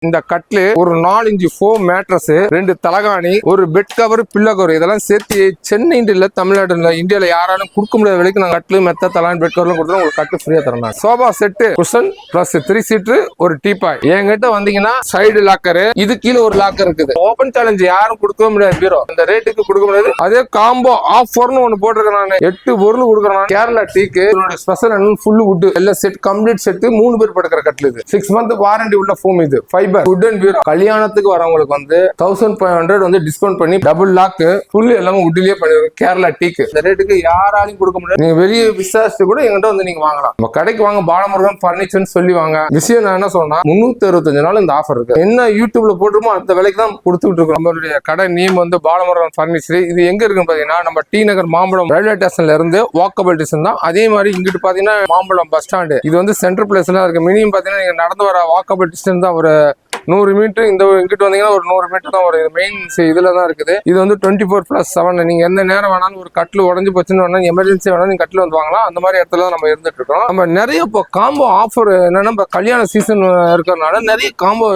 இந்த கட்லு ஒரு 4 inch foam mattress, 2 தலகாணி, ஒரு பெட் கவர், பில்லோ கவர் இதெல்லாம் சேர்த்து சென்னைன்னு இல்ல தமிழ்நாடுல இந்தியால யாராலும் கொடுக்க முடியாத விலைக்கு நான் கட்லு மெத்த தலகாணி பெட் கவர்லாம் கொடுத்தா உங்களுக்கு கட்டு ஃப்ரீயா தரேன். Sofa set cushion plus 3 seater ஒரு டீபாய். என்கிட்ட வந்தீங்கன்னா சைடு லாக்கர், இது கீழே ஒரு லாக்கர் இருக்குது. ஓபன் சேலஞ்ச் யாரும் கொடுக்கவே முடியாது பீரோ, இந்த ரேட்டுக்கு கொடுக்க முடியாது. அதே காம்போ ஆஃபர்னு ஒன்னு போட்டிருக்கேன். நான் 8 பொருள் கொடுக்குறேன். கேரளா டீக்கு ஸ்பெஷல் ஃபுல் வுட் எல்லாம் செட் கம்ப்ளீட் செட் 3 பேர் படுக்கிற கட்லு இது. 6 மந்த் வாரண்டி உள்ள ஃபோம் இது. ஃபைபர் வுட் அண்ட் பீரோ. கல்யாணத்துக்கு வரவங்களுக்கு வந்து 1500 வந்து டிஸ்கவுண்ட் பண்ணி டபுள் லாக் ஃபுல் எல்லாமே வுட்லயே பண்ணிருக்கோம். கேரளா டீக்கு இந்த ரேட்டுக்கு யாராலையும் கொடுக்க முடியாது. நீங்க வெளியே விசாரிச்சு கூட எங்கிட்ட வந்து நீங்க வாங்கலாம். நம்ம கடைக்கு வாங்க, பாலமுருகன் பர்னிச்சர்னு சொல்லி வாங்க. விஷயம் நான் என்ன சொன்னா 365 நாள் இந்த ஆஃபர் இருக்கு. என்ன யூடியூப்ல போட்டுருமோ அந்த விலைக்கு தான் கொடுத்துட்டு இருக்கோம். நம்மளுடைய கடை நேம் வந்து பாலமுருகன் பர்னிச்சர். இது எங்க இருக்குன்னு பாத்தீங்கன்னா நம்ம டி நகர் மாம்பழம் ரயில்வே ஸ்டேஷன்ல இருந்து வாக்கபிள் டிஸ்டன்ஸ் தான். அதே மாதிரி இங்கிட்டு பாத்தீங்கன்னா மாம்பழம் பஸ் ஸ்டாண்டு. இது வந்து சென்ட்ரல் பிளேஸ்ல இருக்கு. மினிமம் பாத்தீங்கன்னா நீங்க நடந்து வர வாக்கபிள் டிஸ்டன்ஸ் தான் ஒரு 100 மீட்டர். இந்த இங்கிட்டு வந்தீங்கன்னா ஒரு 100 மீட்டர் தான் வரும். மெயின் இதுல தான் இருக்குது. இது வந்து 24/7. நீங்க எந்த நேரம் வேணாலும் ஒரு கட்டில் உடஞ்சு போச்சுன்னு வேணா, எமர்ஜென்சி வேணாலும் நீங்க கட்டில் வந்து வாங்கலாம். அந்த மாதிரி இடத்துல தான் நம்ம இருந்துட்டு இருக்கோம். நம்ம நிறைய இப்போ காம்போ ஆஃபர் என்னன்னா இப்போ கல்யாண சீசன் இருக்கிறதுனால நிறைய காம்போ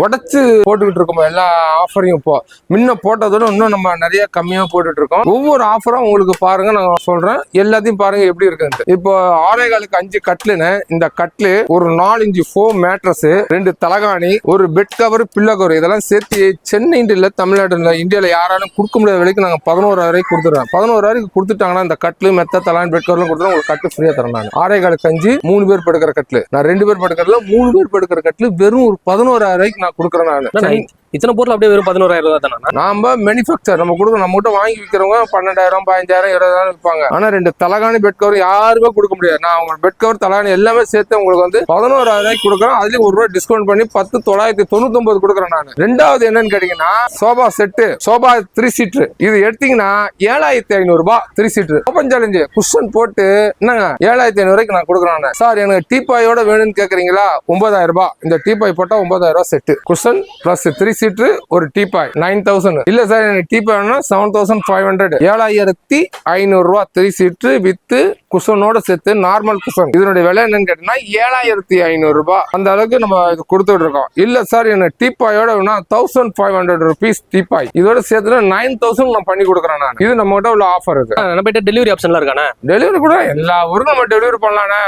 உடச்சு போட்டுக்கிட்டு இருக்கோம். எல்லா ஆஃபரையும் இப்போ முன்ன போட்டதோட இன்னும் நம்ம நிறைய கம்மியா போட்டுட்டு இருக்கோம். ஒவ்வொரு ஆஃபரும் உங்களுக்கு பாருங்க, நான் சொல்றேன் எல்லாத்தையும் பாருங்க எப்படி இருக்குன்னு. இப்போ 6.5 கட்லுன்னு இந்த கட்லு ஒரு 4 இன்ச் ஃபோம் மேட்ரஸ், 2 தலகாணி, ஒரு பெட் கவர், பில்லோ கவர் இதெல்லாம் சேர்த்து சென்னைன்னு இல்ல தமிழ்நாடுல இந்தியால யாராலும் கொடுக்க முடியாத விலைக்கு நாங்க 11,000 கொடுத்துறோம். 11,000 கொடுத்துட்டாங்கன்னா இந்த கட்லு மெத்த தலான் பெட் கவர்லாம் கொடுத்தா உங்களுக்கு கட்டு ஃப்ரீயா தரேன். நான் 6.5 3 பேர் படுக்கிற கட்லு, நான் 2 பேர் படுக்கிறதுல 3 பேர் படுக்கிற கட்லு வெறும் ஒரு 11,000 நான் கொடுக்குறேன். நான் இத்தனை பொருள் அப்படியே வெறும் 11,000 தானே. நாம மேனுஃபேக்சர் நம்ம கொடுக்கணும். நம்ம கிட்ட வாங்கி விற்கிறவங்க 12,000 15,000 20,000 விற்பாங்க. ஆனா 2 தலகாணி பெட் கவர் யாருமே கொடுக்க முடியாது. நான் உங்க பெட் கவர் தலகாணி எல்லாமே சேர்த்து உங்களுக்கு வந்து 11,000 கொடுக்குறேன். அதுலயும் ₹1 டிஸ்கவுண்ட் பண்ணி 10,999 கொடுக்குறேன். நான் ரெண்டாவது என்னன்னு கேட்டீங்கன்னா சோபா செட்டு, சோபா 3 சீட்டர். இது எடுத்தீங்கன்னா 7,500 3 சீட்டர். ஓபன் சேலஞ்சு குஷன் போட்டு என்னங்க 7,500 நான் கொடுக்குறேன். சார் எனக்கு டீபாயோட வேணும்னு கேக்குறீங்களா? 9,000. இந்த டீபாய் போட்டா 9,000 செட்டு. குஷன் பிளஸ் 3 சீட்டர் ஒரு டீபாய் 9,000. இல்ல சார் எனக்கு டீபாய் 7,500. 7,500 3 சீட்டர் வித் குஷனோட சேர்த்து நார்மல் குஷன். இதனுடைய விலை என்னன்னு கேட்டீங்கன்னா 7,500. அந்த அளவுக்கு நம்ம இது கொடுத்துட்டு இருக்கோம். இல்ல சார் எனக்கு டீபாயோட 1,500 rupees டீபாய் இதோட சேர்த்து 9,000 நான் பண்ணி கொடுக்குறேன். நான் இது நம்ம கிட்ட உள்ள ஆஃபர் இருக்கு. நம்ம கிட்ட டெலிவரி ஆப்ஷன்லாம் இருக்கானே. டெலிவரி கூட எல்லா ஊரும் நம்ம டெலிவரி பண்ணலானே.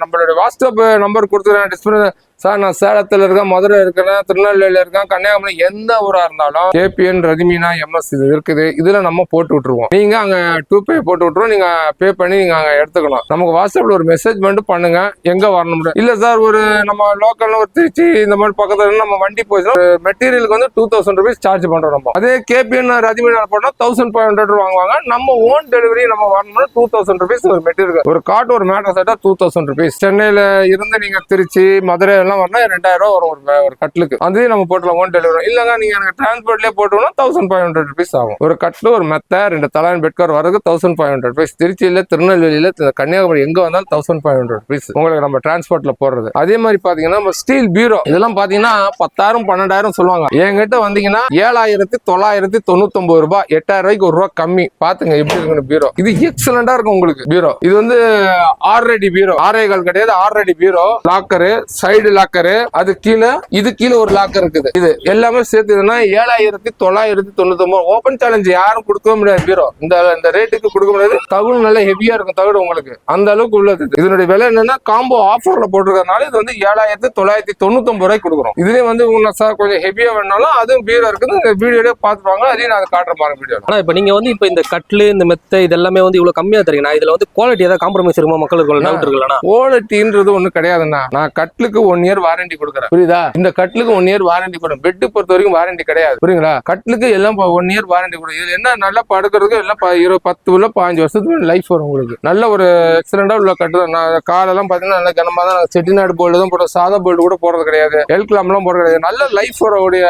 நம்மளுடைய வாட்ஸ்அப் நம்பர் கொடுத்துறேன் டிஸ்பிளே. சார் நான் சேலத்துல இருக்கேன், மதுரை இருக்கேன், திருநெல்வேலியில இருக்கேன், கன்னியாகுமரி எந்த ஊரா இருந்தாலும் KPN ரதிமீனா MS இது இருக்குது. இதுல நம்ம போட்டு விட்டுருவோம். நீங்க அங்க 2 போட்டு விட்டுருவோம். நீங்க பே பண்ணி நீங்க அங்க எடுத்துக்கணும். நமக்கு வாட்ஸ்அப்ல ஒரு மெசேஜ் மட்டும் பண்ணுங்க எங்க வரணும். இல்ல சார் ஒரு நம்ம லோக்கல்ல ஒரு திருச்சி இந்த மாதிரி பக்கத்துல நம்ம வண்டி போச்சுன்னா மெட்டீரியலுக்கு வந்து 2,000 rupees சார்ஜ் பண்றோம். நம்ம அதே KPN ரதிமீனா போட்டா 1,500 வாங்குவாங்க. நம்ம ஓன் டெலிவரி நம்ம வரணும்னா 2,000 rupees ஒரு மெட்டீரியல். ஒரு காட் ஒரு மேட்டர் செட்டா 2,000 rupees. சென்னையில இருந்து நீங்க திருச்சி மதுரை எல்லாம் வரணும் 2,000 வரும் ஒரு கட்லுக்கு. அதையும் நம்ம போட்டலாம் ஓன் டெலிவரி. இல்லங்க நீங்க எனக்கு டிரான்ஸ்போர்ட்லயே போட்டோம்னா 1,500 rupees ஆகும். ஒரு கட்லு ஒரு மெத்த 2 தலான் பெட் கவர் வரது 1,500 rupees. திருச்சியில திருநெல்வேலியில கன்னியாகுமரி எங்க வந்தாலும் 1,500 rupees உங்களுக்கு நம்ம டிரான்ஸ்போர்ட்ல போடுறது. அதே மாதிரி பாத்தீங்கன்னா நம்ம ஸ்டீல் பீரோ இதெல்லாம் பாத்தீங்கன்னா 10,000 12,000 சொல்லுவாங்க. என்கிட்ட வந்தீங்கன்னா 7,999. 8,000 ஒரு ரூபா கம்மி. பாத்துங்க எப்படி இருக்கு பீரோ. இது எக்ஸலண்டா இருக்கும் உங்களுக்கு பீரோ. இது வந்து 6 அடி பீரோ, 6.25 கிடையாது, 6 அடி பீரோ. லாக்கரு, சைடு லாக்கரு, அது கீழே இது கீழே ஒரு லாக்கர் இருக்குது. இது எல்லாமே சேர்த்துதுன்னா 7,999. ஓபன் சேலஞ்ச் யாரும் கொடுக்கவே முடியாது பீரோ. இந்த ரேட்டுக்கு கொடுக்க முடியாது. தகுடு நல்ல ஹெவியா இருக்கும் தகுடு உங்களுக்கு. அந்த அளவுக்கு உள்ளது. இதனுடைய விலை என்னன்னா காம்போ ஆஃபர்ல போட்டுருக்கனால இது வந்து 7,999 கொடுக்குறோம். இதுலயே வந்து சார் கொஞ்சம் ஹெவியா வேணாலும் அதுவும் பீரோ இருக்குது. இந்த வீடியோலயே பாத்துருவாங்க. அதையும் நான் காட்டுற மாதிரி வீடியோ. ஆனா இப்ப நீங்க வந்து இப்ப இந்த கட்லு இந்த மெத்த இதெல்லாமே வந்து இவ்வளவு கம்மியா தரீங்கன்னா இதுல வந்து குவாலிட்டி ஏதாவது காம்ப்ரமைஸ் இருக்குமா? மக்களுக்கு டவுட் இருக்குல்லனா? குவாலிட்டின்றது ஒண்ணு கிடையாதுண்ணா. நான் கட்லுக்கு 1 year வாரண்டி கொடுக்குறேன். புரியுதா? இந்த கட்லுக்கு 1 year வாரண்டி கொடுக்கும். பெட் பொறுத்த வரைக்கும் வாரண்டி கிடையாது. புரியுங்களா? கட்லுக்கு எல்லாம் 1 year வாரண்டி கொடுக்கும். இதுல என்ன நல்லா படுக்கிறதுக்கு எல்லாம் 10-15 வருஷத்துக்கு லைஃப் வரும் உங்களுக்கு. நல்ல ஒரு எக்ஸலண்டா உள்ள கட்டு தான். நான் காலெல்லாம் பாத்தீங்கன்னா நல்ல கனமா தான். செட்டிநாடு போல்டு தான் போடுறோம். சாதா போல்டு கூட போடுறது கிடையாது. எல்கிளாம் எல்லாம் போடுறது கிடையாது. நல்ல லைஃப் வரக்கூடிய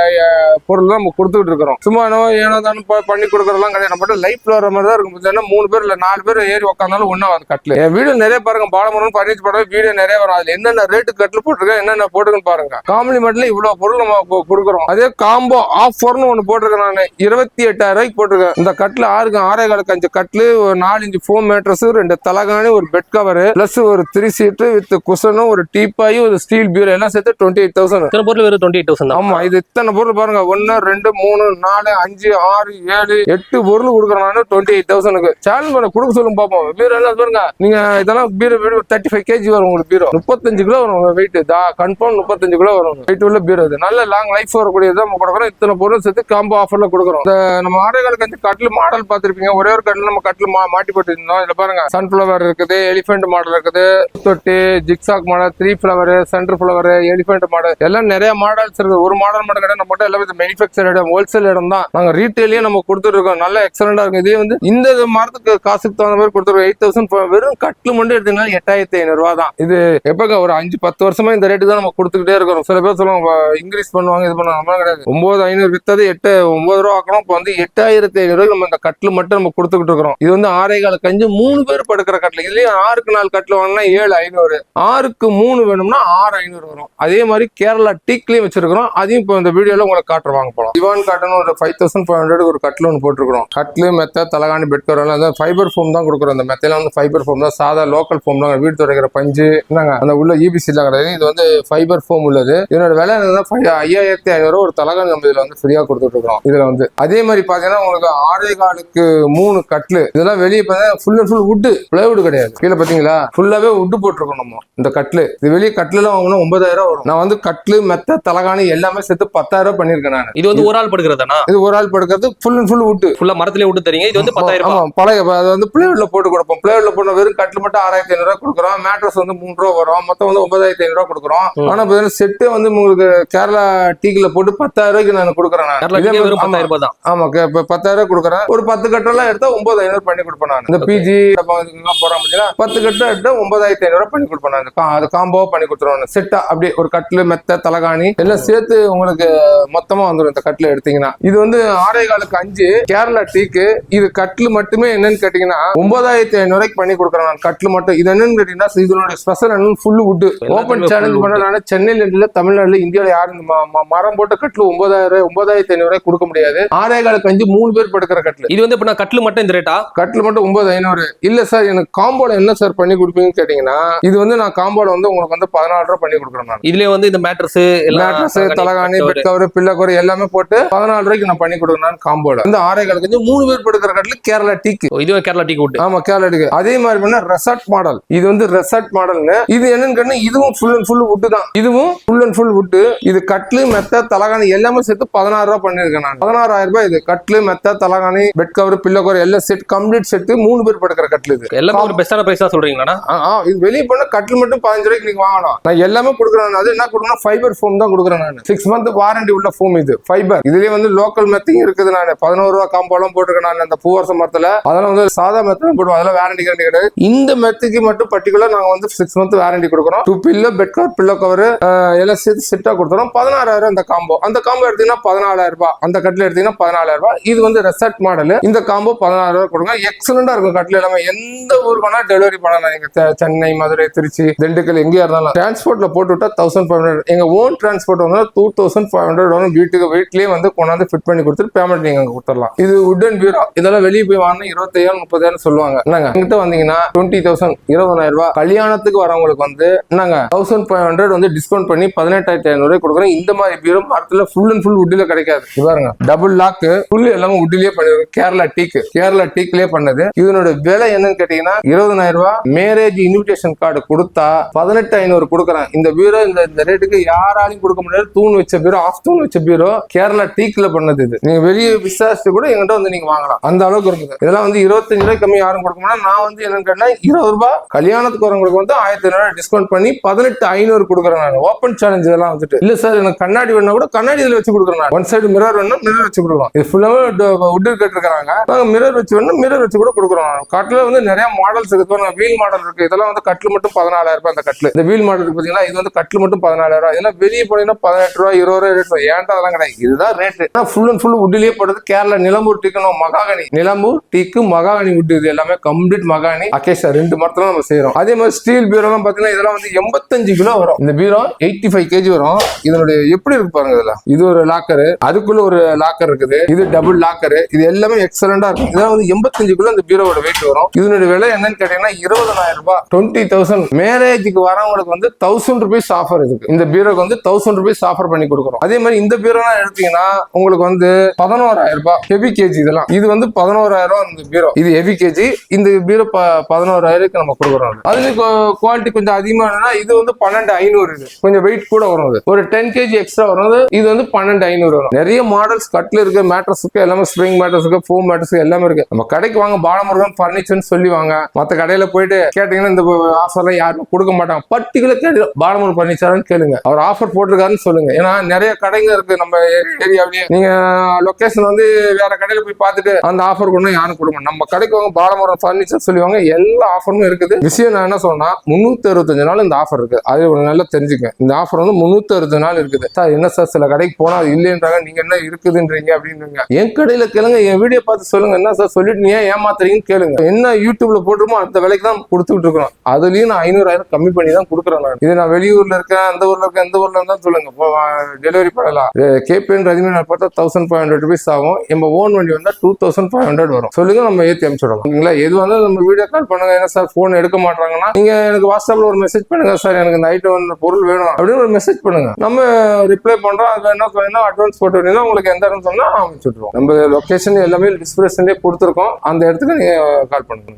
பொருள் தான் நம்ம கொடுத்துட்டு இருக்கிறோம். சும்மா ஏனோ தான் பண்ணி கொடுக்கறதெல்லாம் கிடையாது. நம்ம லைஃப்ல வர மாதிரி தான் இருக்கும். 3 பேர் இல்ல 4 பேர் ஏறி உட்காந்தாலும் ஒண்ணா அது கட்லு. என் வீடியோ நிறைய பாருங்க. பாலமுருகன் பர்னிச்சர் படம் வீடியோ நிறைய வரும். அதுல என்னென்ன ரேட்டு கட்லு போட்டிருக்கேன், என்னென்ன போட்டுருக்குன்னு பாருங்க. காம்ப்ளிமெண்ட்ல இவ்வளவு பொருள் நம்ம கொடுக்குறோம். அதே காம்போ ஆஃபர்னு ஒண்ணு போட்டிருக்கேன். நான் 28,000 போட்டிருக்கேன். இந்த கட்ல 6.25 கட்லு, 4 இன்ச் ஃபோம் மேட்ரஸ், 2 தலை தலகாணி, ஒரு பெட் கவர் பிளஸ் ஒரு 3 சீட்டு வித் குஷனும், ஒரு டீப்பாய், ஒரு ஸ்டீல் பீரோ எல்லாம் சேர்த்து 28,000. இத்தனை பொருள் வெறும் 28,000 தான். ஆமா, இது இத்தனை பொருள் பாருங்க. 1 2 3 4 5 6 7 8 பொருள் கொடுக்குறேன் 28,000க்கு. சேலஞ்ச் பண்ண கொடுக்க சொல்லுங்க பாப்போம். பீரோ எல்லாம் பாருங்க, நீங்க இதெல்லாம் பீரோ 35 kg வரும் உங்களுக்கு. பீரோ 35 கிலோ வரும் வெயிட். கன்ஃபார்ம் 35 கிலோ வரும் வெயிட் உள்ள பீரோ. இது நல்ல லாங் லைஃப் வரக்கூடியது நம்ம கொடுக்குறோம். இத்தனை பொருள் சேர்த்து காம்போ ஆஃபர்ல கொடுக்குறோம். இந்த நம்ம ஆடைகளுக்கு அந்த கட்டில் மாடல் பார்த்திருப்பீங்க. ஒரே ஒரு கட்டில் நம்ம கட்டில் மாட்டி போட்டுருந்தோம். இதுல பாருங்க, சன்ஃபிளவர் இருக்குது, எலிஃபென்ட் மாடல் இருக்குது, தொட்டு zigzag model, 3 flower, centre flower, elephant model எல்லாம் நிறைய மாடல்ஸ் இருக்கு. ஒரு மாடல் மட்டும் கிடையாது, நம்ம எல்லாமே மேனுஃபேக்சர் இடம், ஹோல்சேல் இடம் தான். நாங்க ரீட்டைலே நம்ம கொடுத்துட்டு இருக்கோம். நல்ல எக்ஸலண்டா இருக்கும். இதே வந்து இந்த மரத்துக்கு காசுக்கு தகுந்த மாதிரி கொடுத்துருக்கோம். 8,000. வெறும் கட்டில் மட்டும் எடுத்தீங்கன்னா 8,500 ரூபா தான். இது எப்பங்க ஒரு 5-10 வருஷமா இந்த ரேட்டு தான் நம்ம கொடுத்துக்கிட்டே இருக்கிறோம். சில பேர் சொல்லுவாங்க இன்க்ரீஸ் பண்ணுவாங்க, இது பண்ணுவாங்க. கிடையாது. 9,500 வித்தது 9 ரூபா ஆக்கணும். இப்போ வந்து 8,500 நம்ம இந்த கட்டில் மட்டும் நம்ம கொடுத்துக்கிட்டு இருக்கிறோம். இது வந்து 6.25 கஞ்சி 3 பேர் படுக்கிற கட்டில். இதுலயும் 6க்கு 4 கட்டில் வாங்கினா 7,500, 6க்கு 3 வேணும்னா 6,500 வரும். அதே மாதிரி கேரளா டீக்லயும் வச்சிருக்கிறோம். அதையும் இப்போ இந்த வீடியோல உங்களுக்கு காட்டுவாங்க போலாம். திவான் காட்டன் ஒரு 5,500 ஒரு கட்டில் ஒன்று போட்டுருக்கோம். கட்டில், மெத்த, தலகாணி, பெட் கவர் எல்லாம் ஃபைபர் ஃபோம் தான் கொடுக்குறோம். அந்த மெத்தையில வந்து ஃபைபர் ஃபோம் தான், சாதா லோக்கல் ஃபோம் தான். வீடு துடைக்கிற பஞ்சு என்னங்க அந்த உள்ள EBC எல்லாம் கிடையாது. இது வந்து ஃபைபர் ஃபோம் உள்ளது. இதனோட விலை என்னன்னா 5,500 ஒரு தலகாணி நம்ம இதுல வந்து ஃப்ரீயா கொடுத்துட்டு இருக்கோம். இதுல வந்து அதே மாதிரி பாத்தீங்கன்னா உங்களுக்கு 6.25க்கு 3 கட்டில். இதெல்லாம் வெளியே பார்த்தா full and full would, plywood கிடையாது. கீழே பாத்தீங்களா ஃபுல்லாவே வுட் போட்டிருக்கோம் நம்ம. இந்த கட்டில் இது வெளியே கட்டில வாங்கினா 9,000 வரும். நான் வந்து கட்டில், மெத்த, தலகாணி எல்லாமே சேர்த்து 10,000 பண்ணிருக்கேன் நான். இது வந்து ஒரு ஆள் படுக்கிறதானா? இது ஒரு ஆள் படுக்கிறது ஃபுல் அண்ட் ஃபுல் வுட், ஃபுல்லா மரத்திலே வுட் தரீங்க. இது வந்து 10,000. ஆமா, பழைய அது வந்து பிளைவுட்ல போட்டு கொடுப்போம். பிளைவுட்ல போட்டு வெறும் கட்டில் மட்டும் 6,500 கொடுக்குறோம். மேட்ரஸ் வந்து 3 ரூபா வரும். மொத்தம் வந்து 9,500 கொடுக்குறோம். ஆனா செட்டு வந்து உங்களுக்கு கேரளா டீக்ல போட்டு 10,000 நான் கொடுக்குறேன். தான். ஆமா, 10,000 கொடுக்குறேன். ஒரு 10 கட்டெல்லாம் எடுத்தா 9,500 பண்ணி கொடுப்பேன் நான். இந்த பிஜி போறான் 10 கட்டை எடுத்தா 9,500 பண்ணி கொடுப்பேன் நான். அது காம்போ பண்ணி கொடுத்துருவாங்க. செட்டா அப்படியே ஒரு கட்டில், மெத்த, தலகாணி எல்லாம் சேர்த்து உங்களுக்கு மொத்தமா வந்துடும். இந்த கட்டில் எடுத்தீங்கன்னா இது வந்து 6.25 கேரளா டீக்கு. இது கட்டில் மட்டுமே என்னன்னு கேட்டீங்கன்னா 9,500 பண்ணி கொடுக்குறேன் நான். கட்டில் மட்டும். இது என்னன்னு கேட்டீங்கன்னா இதனுடைய ஸ்பெஷல் என்னன்னு ஃபுல் வுட். ஓபன் சேலஞ்ச் பண்ண சென்னையில, தமிழ்நாடுல, இந்தியாவில யாரும் மரம் போட்ட கட்டில் 9,500 கொடுக்க முடியாது. 6.25 3 பேர் படுக்கிற கட்டில். இது வந்து இப்ப நான் கட்டில் மட்டும் இந்த ரேட்டா? கட்டில் மட்டும் 9,500. இல்ல சார், எனக்கு காம்போல என்ன சார் பண்ணி கொடுப்பீங்கன்னு கேட்டீங்கன்னா இது வந்து நான் காம்போல வந்து உங்களுக்கு வந்து 14 ரூபா பண்ணி கொடுக்குறேன் நான். இதுலயே வந்து இந்த மேட்ரஸ், தலகாணி, பெட் கவர், பில்லோ கவர் எல்லாமே போட்டு 14 ரூபாய்க்கு நான் பண்ணி கொடுக்குறேன் காம்போல. வந்து 6.25 3 பேர் படுக்கிற கட்டில் கேரளா டீக்கு. இது கேரளா டீக்கு வுட். ஆமா, கேரளா டீக்கு. அதே மாதிரி பண்ண ரெசார்ட் மாடல். இது வந்து ரெசார்ட் மாடல்ங்க. இது என்னன்னு கேட்டா இதுவும் ஃபுல் அண்ட் ஃபுல் வுட் தான். இதுவும் ஃபுல் அண்ட் ஃபுல் வுட். இது கட்டில், மெத்த, தலகாணி எல்லாமே சேர்த்து 16 ரூபாய் பண்ணிருக்கேன் நான். 16,000 ரூபாய். இது கட்டில், மெத்த, தலகாணி, பெட் கவர், பில்லோ கவர் எல்லாம் செட், கம்ப்ளீட் செட் 3 பேர் படுக்கிற கட்டில். இது எல்லாமே ஒரு பெஸ்டான பிரைஸா சொல்றீங்களா? இது வெளியே பண்ண கட்டில் மட்டும் 15 ரூபாய்க்கு நீங்க வாங்கலாம். நான் எல்லாமே கொடுக்குறேன். அது என்ன கொடுக்குறேன், ஃபைபர் ஃபோம் தான் கொடுக்குறேன் நான். 6 மந்த் வாரண்டி உள்ள ஃபோம் இது ஃபைபர். இதுலயே வந்து லோக்கல் மெத்தையும் இருக்குது. நான் 11 ரூபாய் காம்போலாம் போட்டிருக்கேன் நான். அந்த பூவரச மரத்துல அதெல்லாம் வந்து சாதா மெத்தை போடுவோம். அதெல்லாம் வாரண்டி கேரண்டி கிடையாது. இந்த மெத்தைக்கு மட்டும் பர்டிகுலர் நாங்க வந்து 6 மந்த் வாரண்டி கொடுக்குறோம். 2 pillow, bed cover, pillow cover எல்லாம் சேர்த்து செட்டா கொடுத்துறோம். 16,000 அந்த காம்போ. அந்த காம்போ எடுத்தீங்கன்னா 14,000 ரூபாய். அந்த கட்டில் எடுத்தீங்கன்னா 14,000 ரூபாய். இது வந்து ரெசார்ட் மாடல். இந்த காம்போ 16,000 ரூபாய் கொடுங்க. எக்ஸலண்டா இருக்கும் கட்டில். எல்லாமே எந்த ஊருக்கு வேணா டெலிவரி பண்ணலாம். நீங்க சென்னை, மதுரை, திருச்சி, திண்டுக்கல் எங்கேயா இருந்தாலும் டிரான்ஸ்போர்ட்ல போட்டு விட்டா 1,500. எங்க ஓன் டிரான்ஸ்போர்ட் வந்து 2,500 வரும். வீட்லயே வந்து கொண்டாந்து ஃபிட் பண்ணி கொடுத்துட்டு பேமெண்ட் நீங்க கொடுத்துடலாம். இது வுடன் பீரோ. இதெல்லாம் வெளியே போய் வாங்கினா 25,000-30,000 சொல்லுவாங்க. என்னங்க எங்கிட்ட வந்தீங்கன்னா 20,000 20,000 ரூபாய். கல்யாணத்துக்கு வரவங்களுக்கு வந்து என்னங்க 1,500 வந்து டிஸ்கவுண்ட் பண்ணி 18,500 கொடுக்குறேன். இந்த மாதிரி பீரோ மரத்துல ஃபுல் அண்ட் ஃபுல் வுட்ல கிடைக்காது. பாருங்க, டபுள் லாக் ஃபுல் எல்லாமே வுட்லயே பண்ணிருக்கோம். கேரளா டீக்லயே பண்ணது. இதனோட விலை என்னன்னு கேட்டீங்கன்னா 20,000 ரூபாய். மேரேஜ் இன்விடேஷன் கார்டு கொடுத்தா 18,500 கொடுக்குறேன். இந்த பீரோ இந்த ரேட்டுக்கு யாராலையும் கொடுக்க முடியாது. தூண் வச்ச பீரோ, ஆஃப் தூண் வச்ச பீரோ, கேரளா டீக்ல பண்ணது. இது நீங்க வெளியே விசாரிச்சு கூட எங்கிட்ட வந்து நீங்க வாங்கலாம். அந்த அளவுக்கு இருக்குது. இதெல்லாம் வந்து 25 ரூபாய் கம்மி யாரும் கொடுக்க முடியாது. நான் வந்து என்னன்னு கேட்டா 20 ரூபாய் கல்யாணத்துக்கு வரவங்களுக்கு வந்து 1,500 டிஸ்கவுண்ட் பண்ணி 18,500 கொடுக்குறேன் நான். ஓப்பன் சேலஞ்ச் இதெல்லாம் வந்துட்டு இல்ல சார், எனக்கு கண்ணாடி வேணா கூட கண்ணாடி இதுல வச்சு கொடுக்குறேன். ஒன் சைடு மிரர் வேணும், மிரர் வச்சு கொடுக்கலாம். இது ஃபுல்லாவே வுட் கேட்டிருக்காங்க. நாங்க மிரர் வச்சு வேணும், மிரர் வச்சு கூட கொடுக்குறோம். கட்டில வந்து நிறைய மாடல்ஸ் இருக்கு. வீல் மாடல் இருக்கு. இதெல்லாம் வந்து கட்டில் மட்டும் 14,000 ரூபாய். அந்த கட்டில் இந்த வீல் மாடல் பாத்தீங்கன்னா இது வந்து கட்டில் மட்டும் 14,000 ரூபாய். இதெல்லாம் வெளியே போனீங்கன்னா 18 ரூபாய் 20 ரூபாய் ரேட். ஏன்டா அதெல்லாம் கிடையாது. இதுதான் ரேட். ஃபுல் அண்ட் ஃபுல் வுட்லயே போடுறது. கேரளா நிலம்பூர் டீக்கணும் மகாகனி, நிலம்பூர் டீக்கு மகாகனி வுட். இது எல்லாமே கம்ப்ளீட் மகாகனி அகேஷா 2 மரத்துல நம்ம செய்யறோம். அதே மாதிரி ஸ்டீல் பீரோ எல்லாம் பாத்தீங்கன்னா இதெல்லாம் வந்து 85 கிலோ வரும். இந்த பீரோ 85 kg வரும். இதனுடைய எப்படி இருக்கு பாருங்க. இதெல்லாம் இது ஒரு லாக்கர், அதுக்குள்ள ஒரு லாக்கர் இருக்குது. இது டபுள் லாக்கர். இது எல்லாமே எக்ஸலண்டா இருக்கும். இதெல்லாம் வந்து 85 கிலோ இந்த பீரோவோட வெயிட் வரும். இதனுடைய விலை விலை என்னன்னு கேட்டீங்கன்னா 20,000 ரூபாய். 20,000 மேரேஜுக்கு வரவங்களுக்கு வந்து 1,000 rupees ஆஃபர் இருக்கு. இந்த பீரோக்கு வந்து 1,000 rupees ஆஃபர் பண்ணி கொடுக்குறோம். அதே மாதிரி இந்த பீரோலாம் எடுத்தீங்கன்னா உங்களுக்கு வந்து 11,000 ரூபாய் ஹெவி கேஜி. இதெல்லாம் இது வந்து 11,000 இந்த பீரோ. இது ஹெவி கேஜி. இந்த பீரோ 11,000 நம்ம கொடுக்குறோம். அதுல குவாலிட்டி கொஞ்சம் அதிகமானா இது வந்து 12,500. இது கொஞ்சம் வெயிட் கூட வரும். ஒரு 10 kg எக்ஸ்ட்ரா வரும். இது வந்து 12,500 வரும். நிறைய மாடல்ஸ் கட்ல இருக்கு, மேட்ரஸுக்கு எல்லாமே ஸ்ப்ரிங் மேட்ரஸுக்கு ஃபோம் மேட்ரஸுக்கு எல்லாமே இருக்கு. நம்ம கடைக்கு வாங்க பாலமுருகன் பர்னிச்சர்னு சொல்லி வாங்க. மற்ற கடையில போயிட்டு கேட்டீங்கன்னா இந்த ஆஃபர்லாம் யாரும் கொடுக்க மாட்டாங்க. பர்டிகுலர் கேட்டு பாலமுருகன் பர்னிச்சர்னு கேளுங்க, அவர் ஆஃபர் போட்டிருக்காருன்னு சொல்லுங்க. ஏன்னா நிறைய கடைங்க இருக்கு நம்ம ஏரியாவிலேயே. நீங்க லொகேஷன் வந்து வேற கடையில போய் பார்த்துட்டு அந்த ஆஃபர் கொண்டு யாரும் கொடுக்க மாட்டோம். நம்ம கடைக்கு வாங்க பாலமுருகன் பர்னிச்சர் சொல்லுவாங்க. எல்லா ஆஃபரும் இருக்குது. விஷயம் நான் என்ன சொன்னா 365 நாள் இந்த ஆஃபர் இருக்கு. அது ஒரு நல்லா தெரிஞ்சுக்க. இந்த ஆஃபர் வந்து 360 நாள் இருக்குது. சார் என்ன சார் சில கடைக்கு போனா அது இல்லைன்றாங்க, நீங்க என்ன இருக்குதுன்றீங்க அப்படின்றீங்க. என் கடையில கேளுங்க, என் வீடியோ பார்த்து சொல்லுங்க. என்ன சார் சொல்லிட்டு நீ ஏன் ஏமாத்துறீங்கன்னு கேளுங்க. என்ன யூடியூப்ல போட்டுருமோ அந்த விலைக்கு தான் கொடுத்துட்டு இருக்கிறோம். அதுலயும் நான் 500,000 கம்மி பண்ணி தான் கொடுக்குறேன். நான் இது நான் வெளியூர்ல இருக்கேன், அந்த ஊர்ல இருக்கேன், எந்த ஊர்ல இருந்தா சொல்லுங்க, டெலிவரி பண்ணலாம். கேபிஎன் ரஜினி பார்த்தா 1,500 rupees ஆகும். நம்ம ஓன் வண்டி வந்தா 2,500 வரும். சொல்லுங்க, நம்ம ஏற்றி அனுப்பிச்சிடுவோம். ஓகேங்களா? எது வந்தாலும் நம்ம வீடியோ கால் பண்ணுங்க. என்ன சார் போன் எடுக்க மாட்டாங்கன்னா நீங்க எனக்கு வாட்ஸ்அப்ல ஒரு மெசேஜ் பண்ணுங்க. சார் எனக்கு இந்த ஐட்டம் பொருள் வேணும் அப்படின்னு ஒரு மெசேஜ் பண்ணுங்க. நம்ம ரிப்ளை பண்றோம். அது என்ன சொன்னா அட்வான்ஸ் போட்டு வேணும்னா உங்களுக்கு எந்த இடம் சொன்னா அமைச்சுட்டுருவோம். நம்ம லொகேஷன் எல்லாமே டிஸ்கிரிப்ஷன்லேயே கொடுத்துருக்கோம். அந்த இடத்துக்கு நீங்க கால் பண்ணுங்க.